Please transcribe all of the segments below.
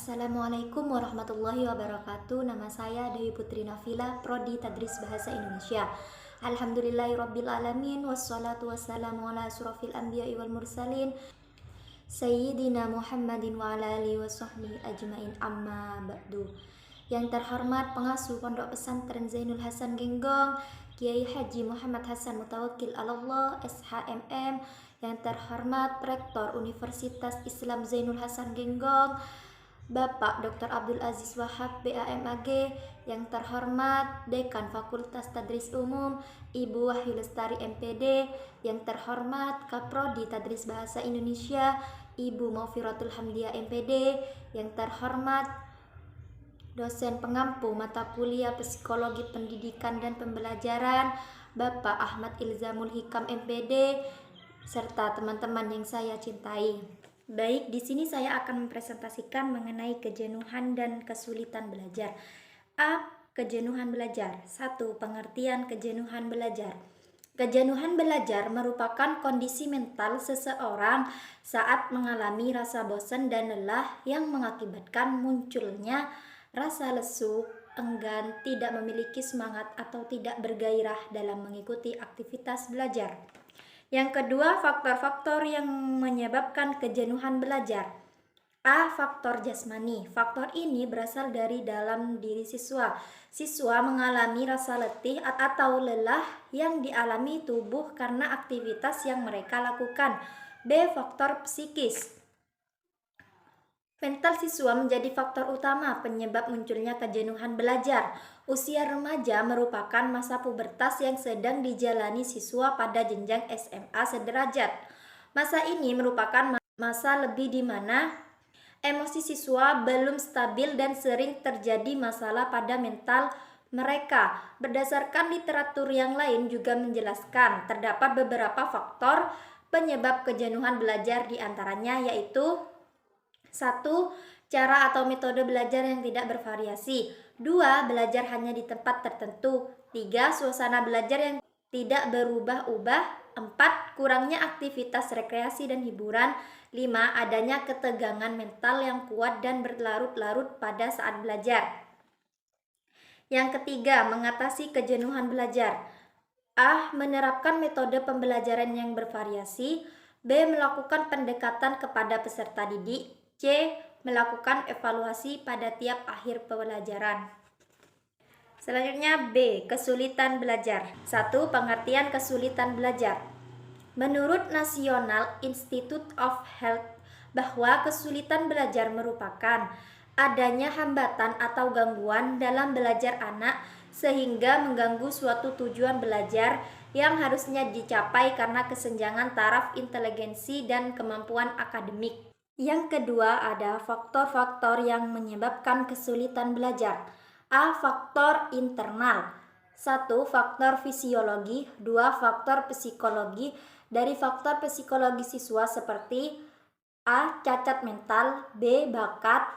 Assalamualaikum warahmatullahi wabarakatuh. Nama saya Dewi Putri Nafila, Prodi Tadris Bahasa Indonesia. Alhamdulillahirabbil alamin wassalatu wassalamu ala asrofil anbiya'i wal mursalin Sayyidina Muhammadin wa ala alihi washabbihi ajmain, amma ba'du. Yang terhormat pengasuh Pondok Pesantren Zainul Hasan Genggong, Kiai Haji Muhammad Hasan Mutawakkil Allah SHMM. Yang terhormat Rektor Universitas Islam Zainul Hasan Genggong, Bapak Dr. Abdul Aziz Wahab BAMAG. Yang terhormat Dekan Fakultas Tadris Umum Ibu Wahyu Lestari MPD. Yang terhormat Kaprodi Tadris Bahasa Indonesia Ibu Maufiratul Hamdiah MPD. Yang terhormat dosen pengampu mata kuliah Psikologi Pendidikan dan Pembelajaran Bapak Ahmad Ilzamul Hikam MPD, serta teman-teman yang saya cintai. Baik, di sini saya akan mempresentasikan mengenai kejenuhan dan kesulitan belajar. A. Kejenuhan belajar. 1. Pengertian kejenuhan belajar. Kejenuhan belajar merupakan kondisi mental seseorang saat mengalami rasa bosan dan lelah yang mengakibatkan munculnya rasa lesu, enggan, tidak memiliki semangat atau tidak bergairah dalam mengikuti aktivitas belajar. Yang kedua, faktor-faktor yang menyebabkan kejenuhan belajar. A. Faktor jasmani. Faktor ini berasal dari dalam diri siswa. Siswa mengalami rasa letih atau lelah yang dialami tubuh karena aktivitas yang mereka lakukan. B. Faktor psikis. Mental siswa menjadi faktor utama penyebab munculnya kejenuhan belajar. Usia remaja merupakan masa pubertas yang sedang dijalani siswa pada jenjang SMA sederajat. Masa ini merupakan masa lebih di mana emosi siswa belum stabil dan sering terjadi masalah pada mental mereka. Berdasarkan literatur yang lain juga menjelaskan terdapat beberapa faktor penyebab kejenuhan belajar, diantaranya yaitu 1. Cara atau metode belajar yang tidak bervariasi. 2. Belajar hanya di tempat tertentu. 3. Suasana belajar yang tidak berubah-ubah. 4. Kurangnya aktivitas rekreasi dan hiburan. 5. Adanya ketegangan mental yang kuat dan berlarut-larut pada saat belajar. Yang ketiga, mengatasi kejenuhan belajar. A. Menerapkan metode pembelajaran yang bervariasi. B. Melakukan pendekatan kepada peserta didik. C. Melakukan evaluasi pada tiap akhir pembelajaran. Selanjutnya B. Kesulitan belajar. 1. Pengertian kesulitan belajar. Menurut National Institute of Health bahwa kesulitan belajar merupakan adanya hambatan atau gangguan dalam belajar anak sehingga mengganggu suatu tujuan belajar yang harusnya dicapai karena kesenjangan taraf inteligensi dan kemampuan akademik. Yang kedua, ada faktor-faktor yang menyebabkan kesulitan belajar. A. Faktor internal. 1. Faktor fisiologi. 2. Faktor psikologi. Dari faktor psikologi siswa seperti A. Cacat mental. B. Bakat.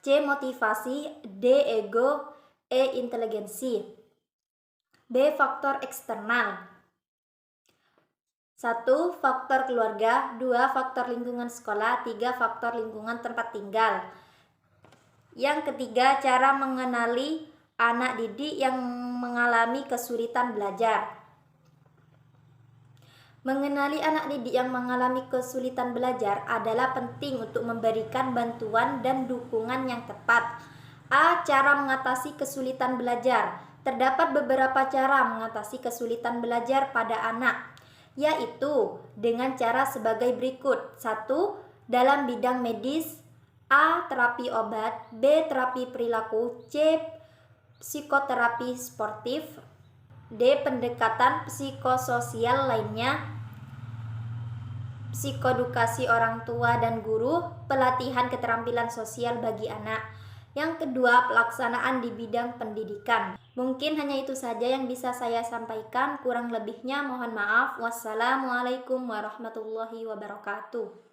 C. Motivasi. D. Ego. E. Inteligensi. B. Faktor eksternal. 1. Faktor keluarga. 2. Faktor lingkungan sekolah. 3. Faktor lingkungan tempat tinggal. Yang ketiga, cara mengenali anak didik yang mengalami kesulitan belajar. Mengenali anak didik yang mengalami kesulitan belajar adalah penting untuk memberikan bantuan dan dukungan yang tepat. A. Cara mengatasi kesulitan belajar. Terdapat beberapa cara mengatasi kesulitan belajar pada anak, yaitu dengan cara sebagai berikut. 1. Dalam bidang medis. A. Terapi obat. B. Terapi perilaku. C. Psikoterapi sportif. D. Pendekatan psikososial lainnya. Psikodukasi orang tua dan guru. Pelatihan keterampilan sosial bagi anak. Yang kedua, pelaksanaan di bidang pendidikan. Mungkin hanya itu saja yang bisa saya sampaikan. Kurang lebihnya mohon maaf. Wassalamualaikum warahmatullahi wabarakatuh.